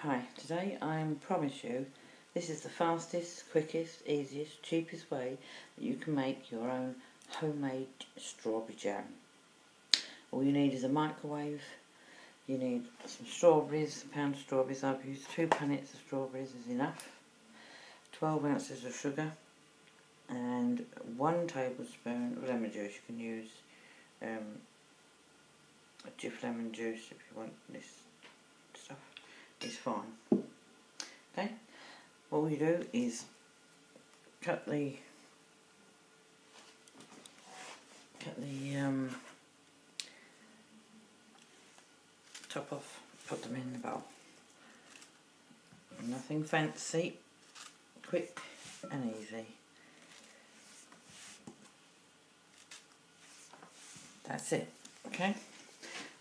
Hi, today I promise you this is the fastest, quickest, easiest, cheapest way that you can make your own homemade strawberry jam. All you need is a microwave, you need some strawberries, a pound of strawberries. I've used 2 punnets of strawberries is enough, 12 ounces of sugar and 1 tablespoon of lemon juice. You can use a Jif lemon juice if you want this stuff, it's fine. Okay, all you do is cut the top off, put them in the bowl. Nothing fancy, quick and easy. That's it, okay?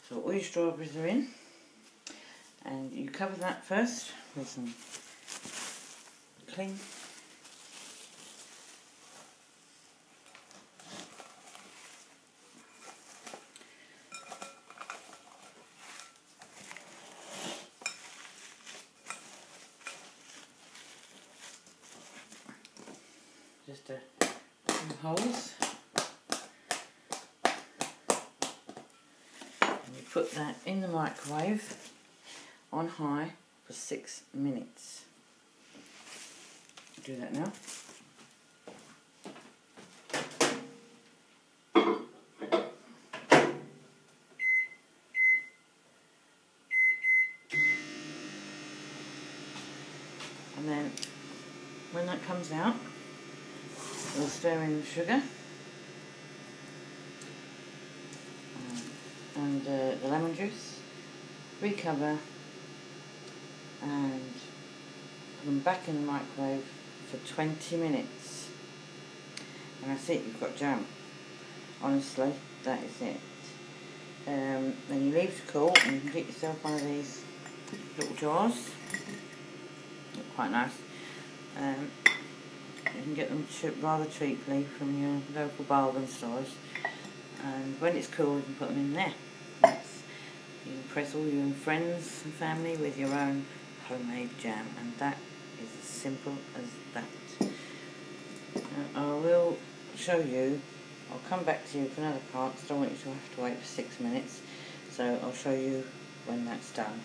So all your strawberries are in, and you cover that first with some cling. Just some holes, and you put that in the microwave on high for 6 minutes. Do that now. And then when that comes out, we'll stir in the sugar and the lemon juice, recover and put them back in the microwave for 20 minutes. And that's it, you've got jam. Honestly, that is it. Then you leave to cool and you can get yourself one of these little jars. Look quite nice. You can get them rather cheaply from your local bargain stores, and when it's cool you can put them in there. You impress all your friends and family with your own homemade jam, and that is as simple as that. I will show you, I'll come back to you for another part because I don't want you to have to wait for 6 minutes, so I'll show you when that's done.